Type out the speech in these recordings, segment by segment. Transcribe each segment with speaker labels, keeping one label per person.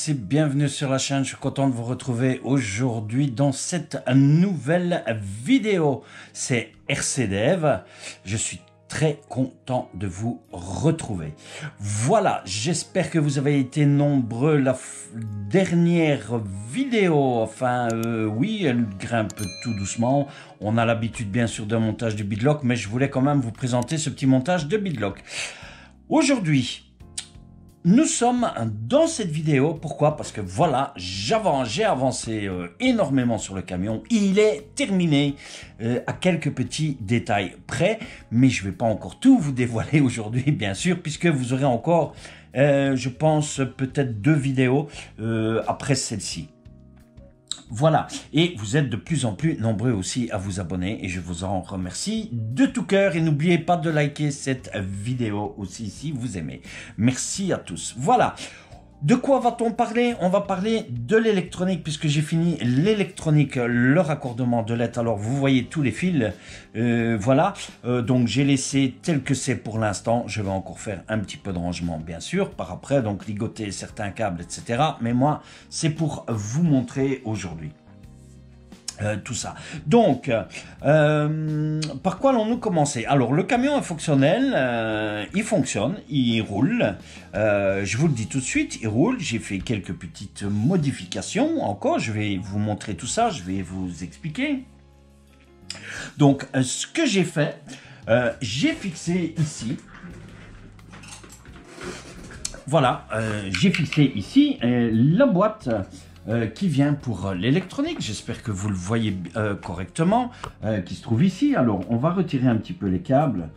Speaker 1: tous et bienvenue sur la chaîne. Je suis content de vous retrouver aujourd'hui dans cette nouvelle vidéo. C'est RCDev. Je suis très content de vous retrouver. Voilà, j'espère que vous avez été nombreux. La dernière vidéo, enfin oui, elle grimpe tout doucement. On a l'habitude bien sûr d'un montage de Beatlock, mais je voulais quand même vous présenter ce petit montage de Beatlock. Aujourd'hui, nous sommes dans cette vidéo, pourquoi? Parce que voilà, j'ai avancé énormément sur le camion. Il est terminé à quelques petits détails près, mais je ne vais pas encore tout vous dévoiler aujourd'hui, bien sûr, puisque vous aurez encore, je pense, peut-être 2 vidéos après celle-ci. Voilà, et vous êtes de plus en plus nombreux aussi à vous abonner et je vous en remercie de tout cœur. Et n'oubliez pas de liker cette vidéo aussi si vous aimez. Merci à tous. Voilà, de quoi va-t-on parler? On va parler de l'électronique puisque j'ai fini l'électronique, le raccordement de LED. Alors vous voyez tous les fils, voilà, donc j'ai laissé tel que c'est pour l'instant. Je vais encore faire un petit peu de rangement bien sûr par après, donc ligoter certains câbles etc. Mais moi c'est pour vous montrer aujourd'hui tout ça. Donc, par quoi allons-nous commencer? Alors, le camion est fonctionnel, il fonctionne, il roule. Je vous le dis tout de suite, il roule. J'ai fait quelques petites modifications encore. Je vais vous montrer tout ça, je vais vous expliquer. Donc, ce que j'ai fait, j'ai fixé ici. Voilà, j'ai fixé ici la boîte qui vient pour l'électronique. J'espère que vous le voyez correctement, qui se trouve ici. Alors, on va retirer un petit peu les câbles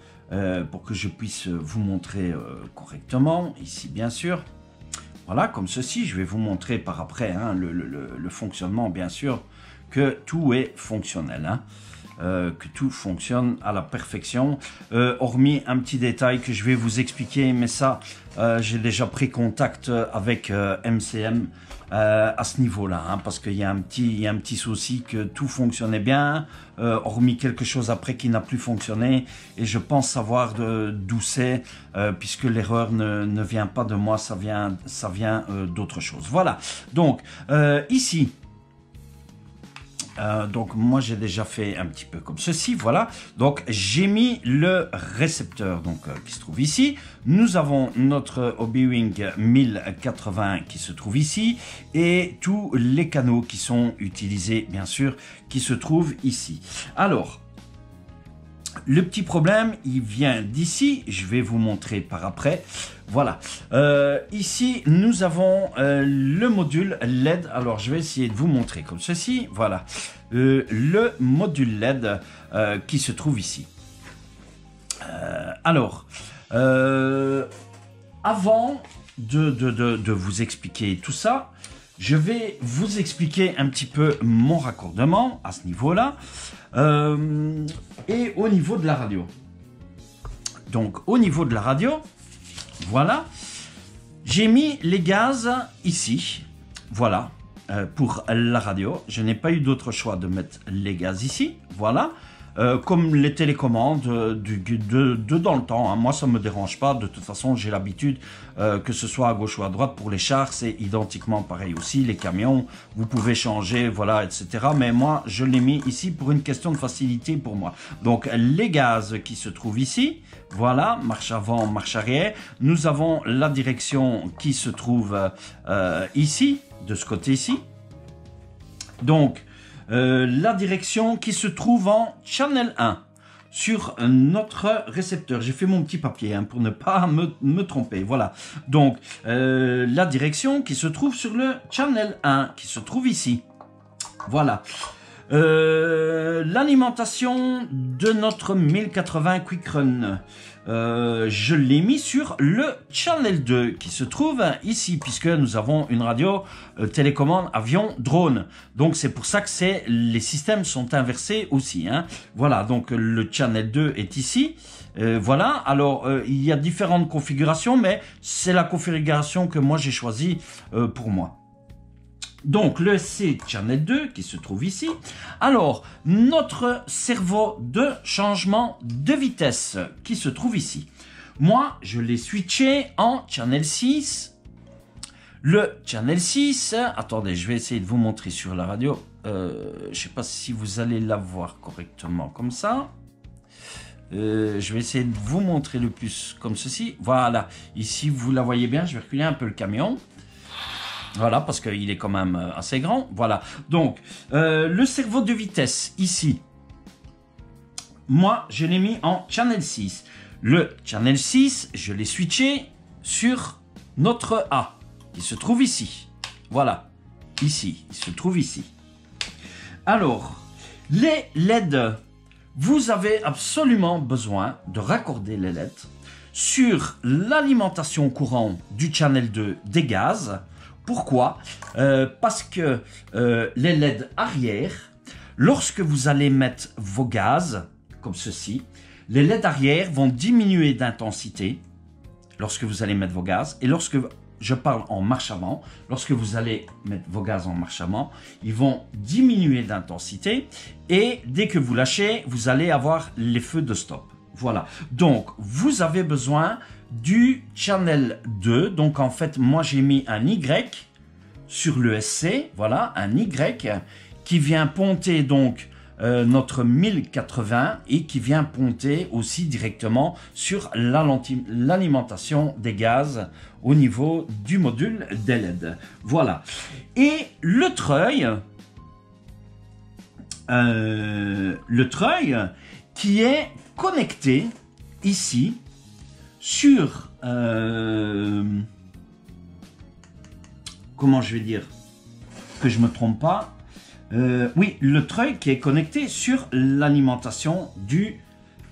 Speaker 1: pour que je puisse vous montrer correctement, ici bien sûr. Voilà, comme ceci, je vais vous montrer par après hein, le fonctionnement, bien sûr, que tout est fonctionnel. Hein. Que tout fonctionne à la perfection, hormis un petit détail que je vais vous expliquer, mais ça, j'ai déjà pris contact avec MCM à ce niveau-là, hein, parce qu'il y a un petit souci que tout fonctionnait bien, hormis quelque chose après qui n'a plus fonctionné, et je pense savoir d'où c'est, puisque l'erreur ne vient pas de moi, ça vient d'autre chose. Voilà, donc ici, donc moi j'ai déjà fait un petit peu comme ceci, voilà. Donc j'ai mis le récepteur donc qui se trouve ici. Nous avons notre Hobbywing 1080 qui se trouve ici et tous les canaux qui sont utilisés bien sûr qui se trouvent ici. Alors le petit problème, il vient d'ici. Je vais vous montrer par après. Voilà. Ici, nous avons le module LED. Alors, je vais essayer de vous montrer comme ceci. Voilà. Le module LED qui se trouve ici. Alors, avant de vous expliquer tout ça, je vais vous expliquer un petit peu mon raccordement à ce niveau-là. Et au niveau de la radio. Donc au niveau de la radio, voilà, j'ai mis les gaz ici, voilà, pour la radio. Je n'ai pas eu d'autre choix de mettre les gaz ici, voilà. Comme les télécommandes de dans le temps, hein. Moi ça me dérange pas, de toute façon j'ai l'habitude que ce soit à gauche ou à droite. Pour les chars c'est identiquement pareil aussi, les camions vous pouvez changer, voilà etc. Mais moi je l'ai mis ici pour une question de facilité pour moi. Donc les gaz qui se trouvent ici, voilà, marche avant, marche arrière. Nous avons la direction qui se trouve ici, de ce côté-ci. Donc la direction qui se trouve en channel 1 sur notre récepteur. J'ai fait mon petit papier hein, pour ne pas me tromper. Voilà. Donc, la direction qui se trouve sur le channel 1 qui se trouve ici. Voilà. L'alimentation de notre 1080 Quick Run. Je l'ai mis sur le channel 2 qui se trouve ici puisque nous avons une radio télécommande avion drone. Donc c'est pour ça que les systèmes sont inversés aussi. Hein. Voilà, donc le channel 2 est ici. Voilà, alors il y a différentes configurations, mais c'est la configuration que moi j'ai choisie pour moi. Donc le C Channel 2 qui se trouve ici. Alors notre cerveau de changement de vitesse qui se trouve ici. Moi je l'ai switché en Channel 6. Le channel 6, attendez, je vais essayer de vous montrer sur la radio. Je ne sais pas si vous allez la voir correctement comme ça. Je vais essayer de vous montrer le plus comme ceci. Voilà, ici vous la voyez bien, je vais reculer un peu le camion. Voilà, parce qu'il est quand même assez grand. Voilà, donc le servo de vitesse ici, moi je l'ai mis en channel 6. Le channel 6, je l'ai switché sur notre A, qui se trouve ici. Voilà, ici, il se trouve ici. Alors, les LED, vous avez absolument besoin de raccorder les LED sur l'alimentation courante du channel 2 des gaz. Pourquoi? Parce que les LED arrière, lorsque vous allez mettre vos gaz, comme ceci, les LED arrière vont diminuer d'intensité lorsque vous allez mettre vos gaz. Et lorsque je parle en marche avant, lorsque vous allez mettre vos gaz en marche avant, ils vont diminuer d'intensité. Et dès que vous lâchez, vous allez avoir les feux de stop. Voilà. Donc, vous avez besoin du channel 2. Donc, en fait, moi, j'ai mis un Y sur le SC. Voilà, un Y qui vient ponter donc notre 1080 et qui vient ponter aussi directement sur l'alimentation des gaz au niveau du module des LED. Voilà. Et le treuil qui est connecté ici sur comment je vais dire que je me trompe pas. Oui, le treuil qui est connecté sur l'alimentation du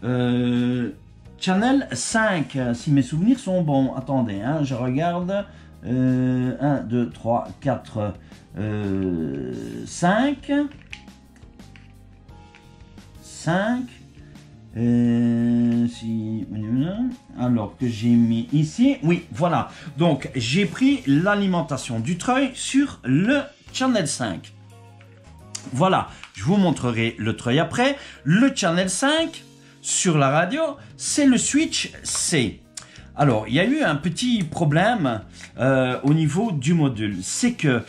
Speaker 1: channel 5. Si mes souvenirs sont bons, attendez, hein, je regarde. 1, 2, 3, 4, 5. 5. Alors que j'ai mis ici. Oui, voilà. Donc, j'ai pris l'alimentation du treuil sur le channel 5. Voilà, je vous montrerai le treuil après. Le channel 5 sur la radio, c'est le switch C. Alors, il y a eu un petit problème au niveau du module. C'est que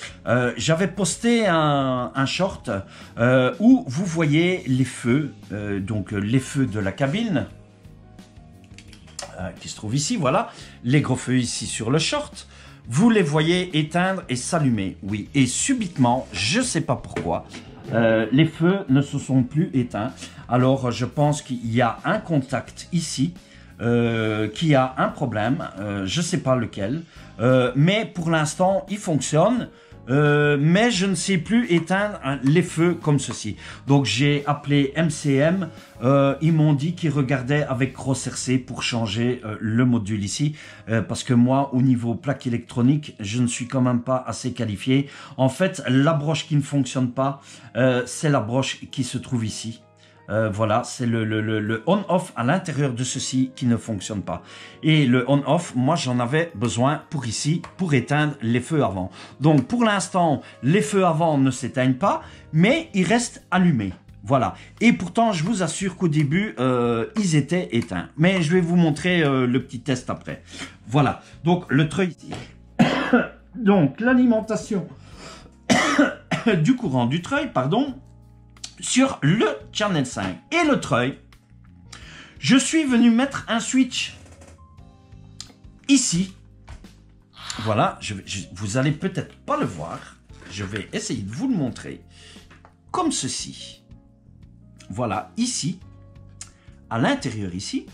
Speaker 1: j'avais posté un short où vous voyez les feux, donc les feux de la cabine qui se trouvent ici, voilà. Les gros feux ici sur le short. Vous les voyez éteindre et s'allumer, oui. Et subitement, je ne sais pas pourquoi, les feux ne se sont plus éteints. Alors, je pense qu'il y a un contact ici qui a un problème. Je ne sais pas lequel. Mais pour l'instant, il fonctionne. Mais je ne sais plus éteindre les feux comme ceci. Donc j'ai appelé MCM, ils m'ont dit qu'ils regardaient avec Grosse RC pour changer le module ici, parce que moi au niveau plaque électronique je ne suis quand même pas assez qualifié. En fait la broche qui ne fonctionne pas, c'est la broche qui se trouve ici. Voilà, c'est le on-off à l'intérieur de ceci qui ne fonctionne pas. Et le on-off, moi j'en avais besoin pour ici, pour éteindre les feux avant. Donc pour l'instant, les feux avant ne s'éteignent pas, mais ils restent allumés. Voilà. Et pourtant, je vous assure qu'au début, ils étaient éteints. Mais je vais vous montrer le petit test après. Voilà. Donc le treuil ici. Donc l'alimentation du courant du treuil, pardon, sur le channel 5 et le treuil, je suis venu mettre un switch ici. Voilà, vous allez peut-être pas le voir. Je vais essayer de vous le montrer comme ceci. Voilà, ici, à l'intérieur ici,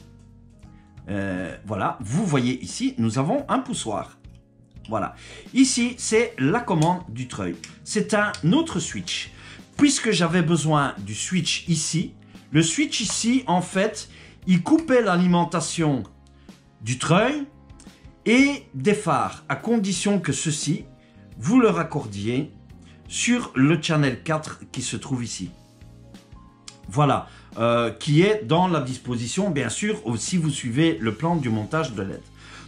Speaker 1: voilà, vous voyez ici, nous avons un poussoir. Voilà, ici, c'est la commande du treuil. C'est un autre switch. Puisque j'avais besoin du switch ici, le switch ici, en fait, il coupait l'alimentation du treuil et des phares, à condition que ceci, vous le raccordiez sur le channel 4 qui se trouve ici. Voilà, qui est dans la disposition, bien sûr, si vous suivez le plan du montage de LED.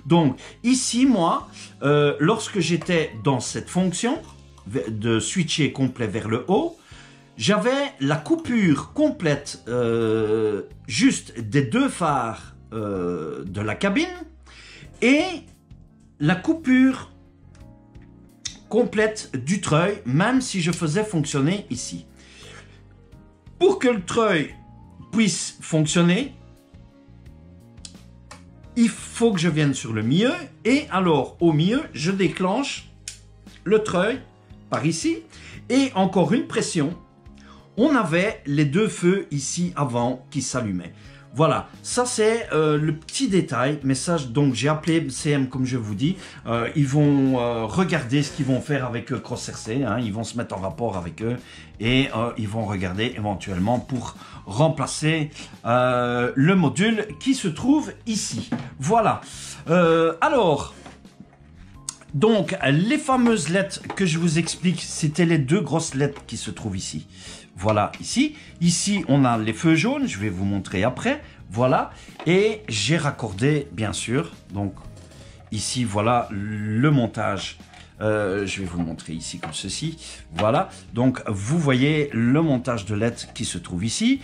Speaker 1: Donc, ici, moi, lorsque j'étais dans cette fonction de switcher complet vers le haut, j'avais la coupure complète juste des deux phares de la cabine et la coupure complète du treuil, même si je faisais fonctionner ici. Pour que le treuil puisse fonctionner, il faut que je vienne sur le milieu. Et alors, au milieu, je déclenche le treuil par ici. Et encore une pression. On avait les deux feux ici avant qui s'allumaient. Voilà, ça c'est le petit détail, mais ça, donc j'ai appelé MCM comme je vous dis, ils vont regarder ce qu'ils vont faire avec CrossRC, hein, ils vont se mettre en rapport avec eux et ils vont regarder éventuellement pour remplacer le module qui se trouve ici. Voilà, alors... Donc, les fameuses LED que je vous explique, c'était les deux grosses LED qui se trouvent ici. Voilà, ici. Ici, on a les feux jaunes, je vais vous montrer après. Voilà, et j'ai raccordé, bien sûr. Donc, ici, voilà le montage. Je vais vous le montrer ici comme ceci. Voilà, donc vous voyez le montage de LED qui se trouve ici.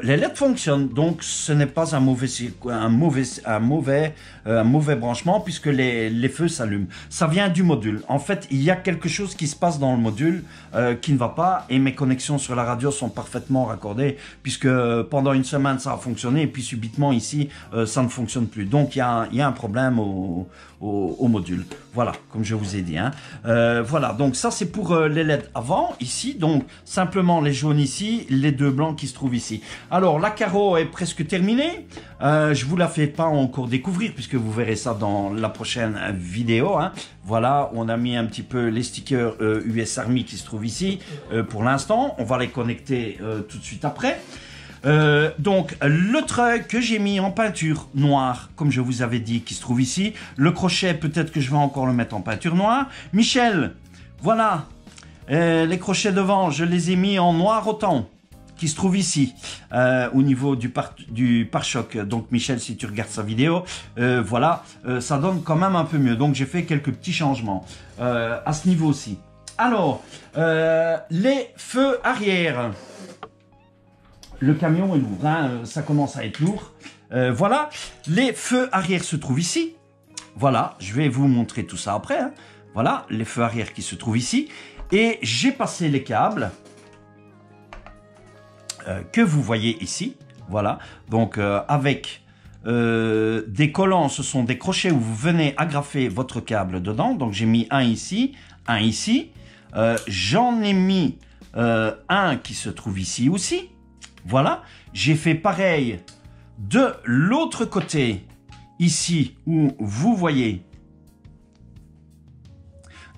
Speaker 1: Les LED fonctionnent, donc ce n'est pas un mauvais branchement puisque les feux s'allument. Ça vient du module. En fait, il y a quelque chose qui se passe dans le module qui ne va pas et mes connexions sur la radio sont parfaitement raccordées puisque pendant une semaine ça a fonctionné et puis subitement ici ça ne fonctionne plus. Donc il y a un problème au module. Voilà, comme je vous ai dit. Hein. Voilà, donc ça c'est pour les LED avant, ici. Donc simplement les jaunes ici, les deux blancs qui se trouvent ici. Alors la carreau est presque terminée. Je vous la fais pas encore découvrir puisque vous verrez ça dans la prochaine vidéo. Hein. Voilà, on a mis un petit peu les stickers US Army qui se trouvent ici pour l'instant. On va les connecter tout de suite après. Donc le treuil que j'ai mis en peinture noire, comme je vous avais dit, qui se trouve ici. Le crochet, peut-être que je vais encore le mettre en peinture noire. Michel, voilà, les crochets devant, je les ai mis en noir autant, qui se trouve ici, au niveau du pare-choc. Donc Michel, si tu regardes sa vidéo, voilà, ça donne quand même un peu mieux. Donc j'ai fait quelques petits changements à ce niveau-ci. Alors, les feux arrière. Le camion est lourd, hein, ça commence à être lourd. Voilà, les feux arrière se trouvent ici. Voilà, je vais vous montrer tout ça après. Hein. Voilà, les feux arrière qui se trouvent ici. Et j'ai passé les câbles que vous voyez ici. Voilà, donc avec des collants, ce sont des crochets où vous venez agrafer votre câble dedans. Donc j'ai mis un ici, un ici. J'en ai mis un qui se trouve ici aussi. Voilà, j'ai fait pareil de l'autre côté, ici où vous voyez.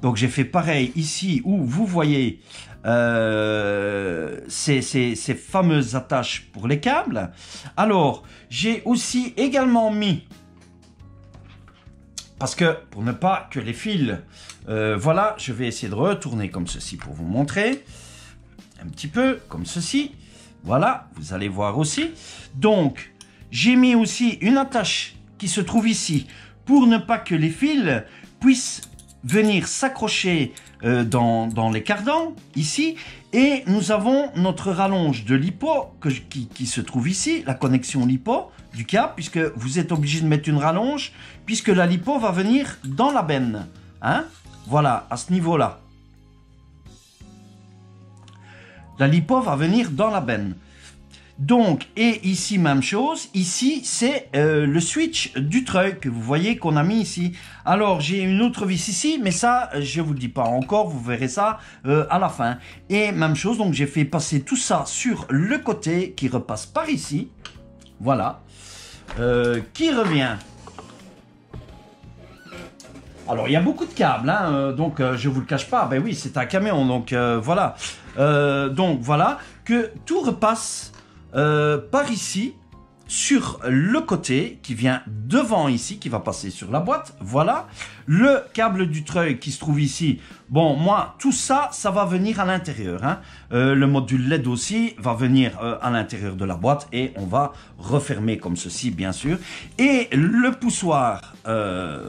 Speaker 1: Donc j'ai fait pareil ici où vous voyez ces fameuses attaches pour les câbles. Alors, j'ai aussi également mis, parce que pour ne pas que les fils, voilà, je vais essayer de retourner comme ceci pour vous montrer. Un petit peu comme ceci. Voilà, vous allez voir aussi. Donc, j'ai mis aussi une attache qui se trouve ici pour ne pas que les fils puissent venir s'accrocher dans les cardans, ici. Et nous avons notre rallonge de LiPo qui se trouve ici, la connexion LiPo du câble, puisque vous êtes obligé de mettre une rallonge, puisque la LiPo va venir dans la benne. Hein? Voilà, à ce niveau-là. La LiPo va venir dans la benne. Donc, et ici, même chose. Ici, c'est le switch du treuil que vous voyez qu'on a mis ici. Alors, j'ai une autre vis ici, mais ça, je ne vous le dis pas encore. Vous verrez ça à la fin. Et même chose, donc j'ai fait passer tout ça sur le côté qui repasse par ici. Voilà. Qui revient. Alors, il y a beaucoup de câbles, hein, donc je vous le cache pas. Ben oui, c'est un camion, donc voilà. Donc voilà, que tout repasse par ici, sur le côté, qui vient devant ici, qui va passer sur la boîte. Voilà, le câble du treuil qui se trouve ici. Bon, moi, tout ça, ça va venir à l'intérieur. Hein. Le module LED aussi va venir à l'intérieur de la boîte et on va refermer comme ceci, bien sûr. Et le poussoir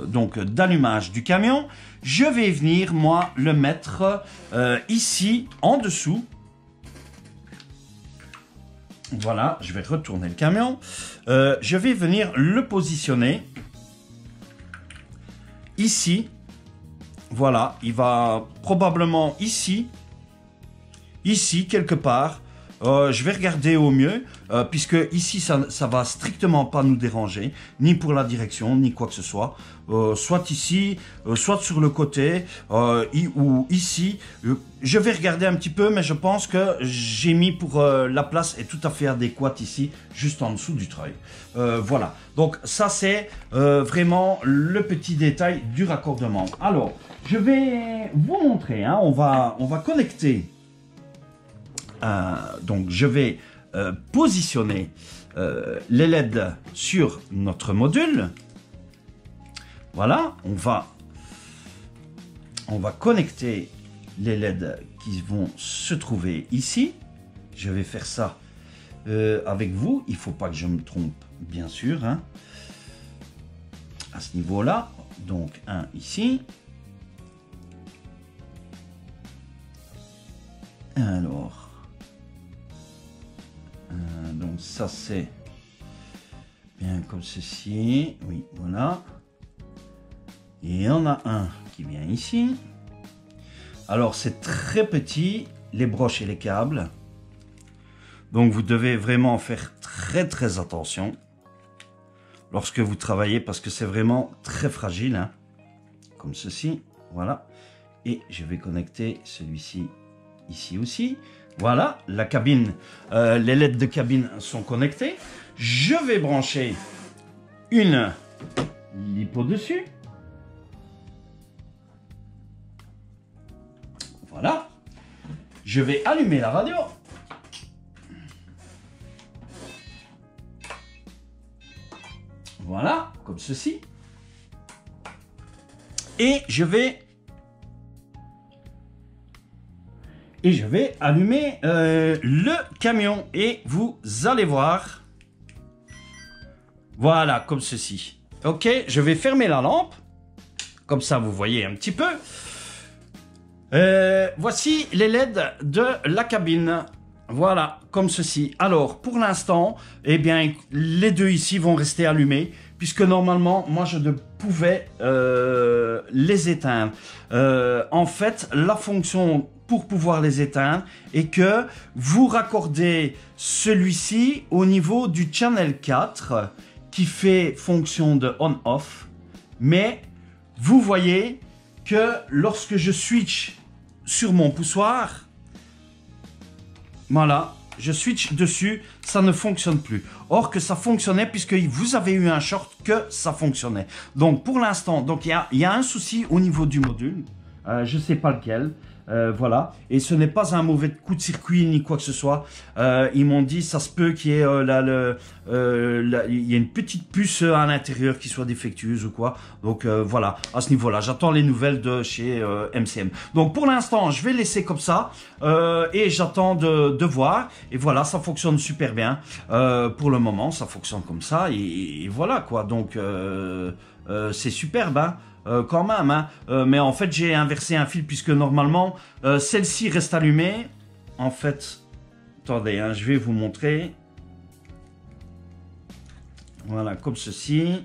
Speaker 1: donc d'allumage du camion, je vais venir, moi, le mettre ici, en dessous. Voilà, je vais retourner le camion. Je vais venir le positionner ici. voilà, il va probablement ici quelque part. Je vais regarder au mieux, puisque ici ça va strictement pas nous déranger, ni pour la direction, ni quoi que ce soit. Soit ici, soit sur le côté, ou ici. Je vais regarder un petit peu, mais je pense que j'ai mis pour la place est tout à fait adéquate ici, juste en dessous du treuil. Voilà, donc ça c'est vraiment le petit détail du raccordement. Alors, je vais vous montrer, hein, on va connecter. Donc je vais positionner les LED sur notre module. Voilà, on va connecter les LED qui vont se trouver ici. Je vais faire ça avec vous. Il ne faut pas que je me trompe, bien sûr, hein, à ce niveau-là. Donc un ici. Alors. Donc ça c'est bien comme ceci, oui, voilà. Et il y en a un qui vient ici. Alors c'est très petit, les broches et les câbles. Donc vous devez vraiment faire très attention lorsque vous travaillez, parce que c'est vraiment très fragile, hein, comme ceci, voilà. Et je vais connecter celui-ci ici aussi. Voilà, la cabine, les LED de cabine sont connectés. Je vais brancher une lipo dessus. Voilà. Je vais allumer la radio. Voilà, comme ceci. Et je vais allumer le camion et vous allez voir. Voilà, comme ceci. Ok, je vais fermer la lampe. Comme ça, vous voyez un petit peu. Voici les LED de la cabine. Voilà, comme ceci. Alors, pour l'instant, eh bien, les deux ici vont rester allumés, puisque normalement, moi, je ne pouvais les éteindre. En fait, la fonction pour pouvoir les éteindre est que vous raccordez celui-ci au niveau du channel 4 qui fait fonction de on-off. Mais vous voyez que lorsque je switch sur mon poussoir, voilà, je switch dessus, ça ne fonctionne plus. Or que ça fonctionnait puisque vous avez eu un short que ça fonctionnait. Donc pour l'instant, donc il y a un souci au niveau du module. Je ne sais pas lequel. Voilà, et ce n'est pas un mauvais coup de circuit ni quoi que ce soit. Ils m'ont dit ça se peut qu'il y ait il y a une petite puce à l'intérieur qui soit défectueuse ou quoi. Donc voilà, à ce niveau-là, j'attends les nouvelles de chez MCM. Donc pour l'instant, je vais laisser comme ça et j'attends de voir. Et voilà, ça fonctionne super bien. Pour le moment, ça fonctionne comme ça et voilà quoi. Donc c'est superbe, hein. Quand même, hein. Mais en fait j'ai inversé un fil puisque normalement celle-ci reste allumée. En fait, attendez, hein, je vais vous montrer. Voilà, comme ceci.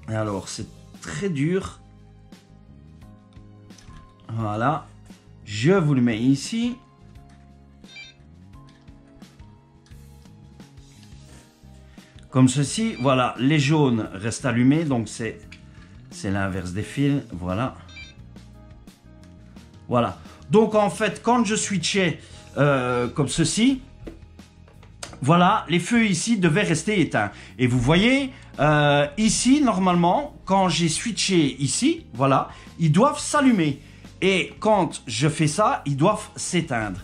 Speaker 1: Alors c'est très dur. Voilà, je vous le mets ici. Comme ceci, voilà, les jaunes restent allumés, donc c'est l'inverse des fils, voilà. Voilà, donc en fait, quand je switchais comme ceci, voilà, les feux ici devaient rester éteints. Et vous voyez, ici, normalement, quand j'ai switché ici, voilà, ils doivent s'allumer. Et quand je fais ça, ils doivent s'éteindre.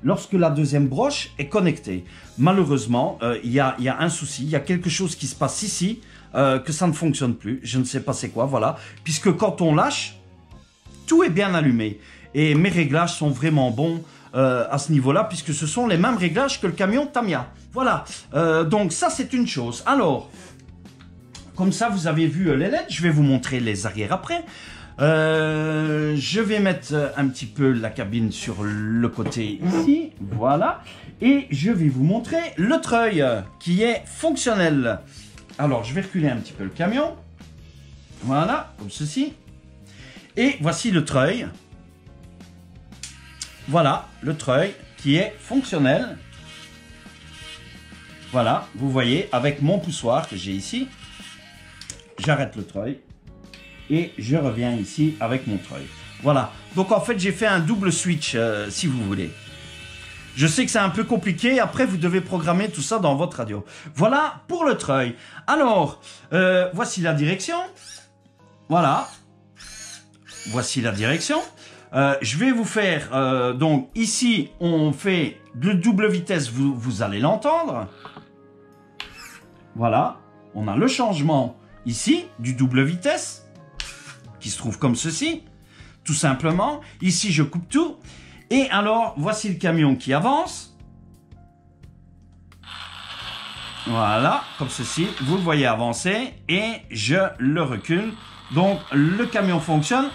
Speaker 1: Lorsque la deuxième broche est connectée. Malheureusement, il y a un souci, il y a quelque chose qui se passe ici, que ça ne fonctionne plus. Je ne sais pas c'est quoi, voilà. Puisque quand on lâche, tout est bien allumé. Et mes réglages sont vraiment bons à ce niveau-là, puisque ce sont les mêmes réglages que le camion Tamiya. Voilà, donc ça c'est une chose. Alors, comme ça vous avez vu les LED, je vais vous montrer les arrières après. Je vais mettre un petit peu la cabine sur le côté ici, voilà, et je vais vous montrer le treuil qui est fonctionnel. Alors, je vais reculer un petit peu le camion. Voilà, comme ceci. Et voici le treuil. Voilà, le treuil qui est fonctionnel. Voilà, vous voyez, avec mon poussoir que j'ai ici, j'arrête le treuil et je reviens ici avec mon treuil. Voilà, donc en fait, j'ai fait un double switch, si vous voulez. Je sais que c'est un peu compliqué, après vous devez programmer tout ça dans votre radio. Voilà pour le treuil. Alors, voici la direction. Voilà, voici la direction. Je vais vous faire, donc ici on fait le double vitesse, vous allez l'entendre. Voilà, on a le changement ici du double vitesse qui se trouve comme ceci, tout simplement. Ici je coupe tout et alors voici le camion qui avance. Voilà, comme ceci, vous le voyez avancer et je le recule. Donc le camion fonctionne.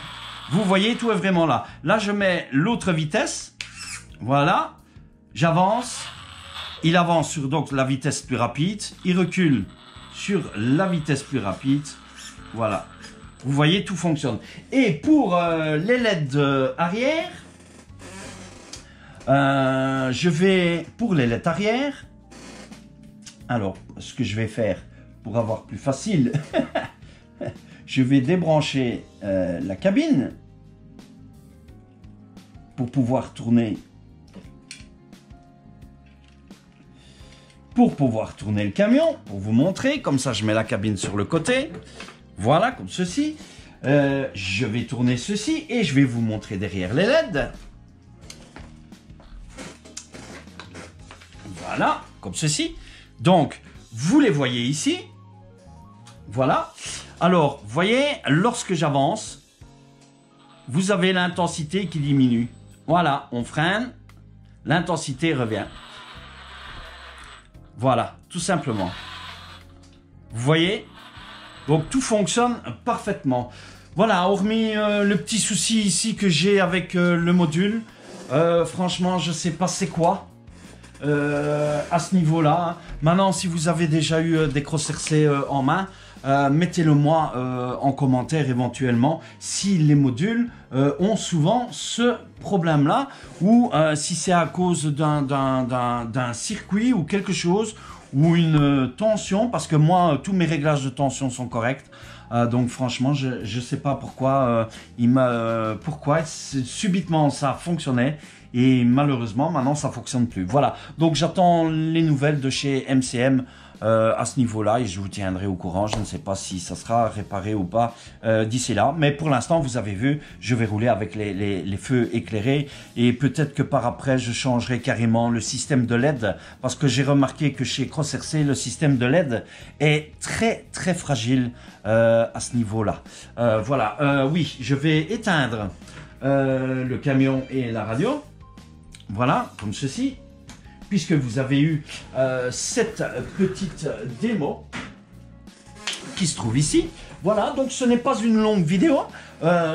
Speaker 1: Vous voyez, tout est vraiment là. Là, je mets l'autre vitesse. Voilà. J'avance. Il avance sur donc la vitesse plus rapide. Il recule sur la vitesse plus rapide. Voilà. Vous voyez, tout fonctionne. Et pour les LED arrière, je vais pour les LED arrière. Alors, ce que je vais faire pour avoir plus facile, je vais débrancher la cabine pour pouvoir tourner le camion, pour vous montrer. Comme ça, je mets la cabine sur le côté. Voilà, comme ceci. Je vais tourner ceci et je vais vous montrer derrière les LED. Voilà, comme ceci. Donc, vous les voyez ici. Voilà. Alors, vous voyez, lorsque j'avance, vous avez l'intensité qui diminue. Voilà, on freine, l'intensité revient. Voilà, tout simplement. Vous voyez? Donc, tout fonctionne parfaitement. Voilà, hormis le petit souci ici que j'ai avec le module. Franchement, je ne sais pas c'est quoi. À ce niveau-là. Hein. Maintenant, si vous avez déjà eu des Cross-RC en main, mettez-le moi en commentaire éventuellement si les modules ont souvent ce problème-là ou si c'est à cause d'un circuit ou quelque chose ou une tension, parce que moi, tous mes réglages de tension sont corrects. Donc franchement, je ne sais pas pourquoi, subitement ça fonctionnait. Et malheureusement, maintenant, ça ne fonctionne plus. Voilà. Donc, j'attends les nouvelles de chez MCM à ce niveau-là et je vous tiendrai au courant. Je ne sais pas si ça sera réparé ou pas d'ici là. Mais pour l'instant, vous avez vu, je vais rouler avec les feux éclairés. Et peut-être que par après, je changerai carrément le système de LED. Parce que j'ai remarqué que chez Cross-RC, le système de LED est très, très fragile à ce niveau-là. Voilà. Oui, je vais éteindre le camion et la radio. Voilà, comme ceci, puisque vous avez eu cette petite démo qui se trouve ici. Voilà, donc ce n'est pas une longue vidéo,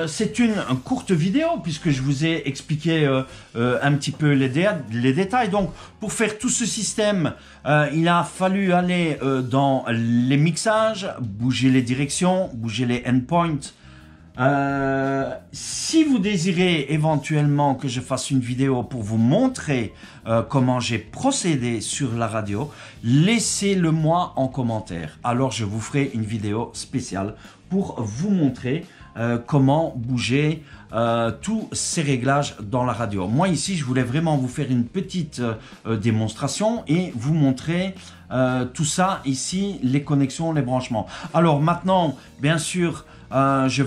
Speaker 1: c'est une courte vidéo, puisque je vous ai expliqué un petit peu les détails. Donc, pour faire tout ce système, il a fallu aller dans les mixages, bouger les directions, bouger les endpoints. Si vous désirez éventuellement que je fasse une vidéo pour vous montrer comment j'ai procédé sur la radio, laissez-le moi en commentaire. Alors je vous ferai une vidéo spéciale pour vous montrer comment bouger tous ces réglages dans la radio. Moi ici, je voulais vraiment vous faire une petite démonstration et vous montrer tout ça ici, les connexions, les branchements. Alors maintenant, bien sûr, je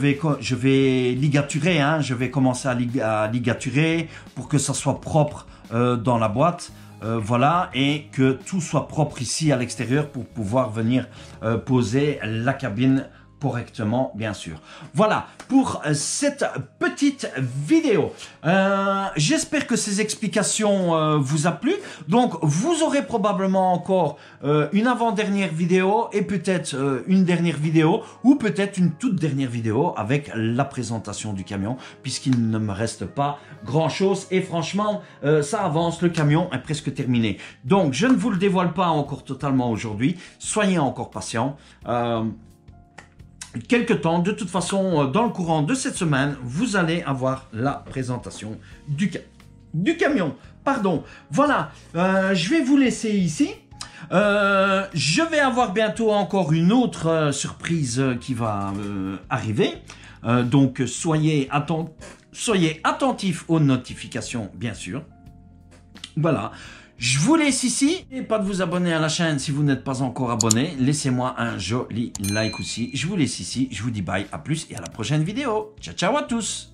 Speaker 1: vais ligaturer, hein, je vais commencer à ligaturer pour que ça soit propre dans la boîte, voilà, et que tout soit propre ici à l'extérieur pour pouvoir venir poser la cabine correctement, bien sûr. Voilà pour cette petite vidéo. J'espère que ces explications vous a plu. Donc, vous aurez probablement encore une avant-dernière vidéo et peut-être une dernière vidéo ou peut-être une toute dernière vidéo avec la présentation du camion puisqu'il ne me reste pas grand-chose et franchement, ça avance. Le camion est presque terminé. Donc, je ne vous le dévoile pas encore totalement aujourd'hui. Soyez encore patient. Quelque temps, de toute façon, dans le courant de cette semaine, vous allez avoir la présentation du camion. Pardon. Voilà, je vais vous laisser ici. Je vais avoir bientôt encore une autre surprise qui va arriver. Donc, soyez attentifs aux notifications, bien sûr. Voilà. Je vous laisse ici. Et pas de vous abonner à la chaîne si vous n'êtes pas encore abonné. Laissez-moi un joli like aussi. Je vous laisse ici. Je vous dis bye, à plus et à la prochaine vidéo. Ciao, ciao à tous.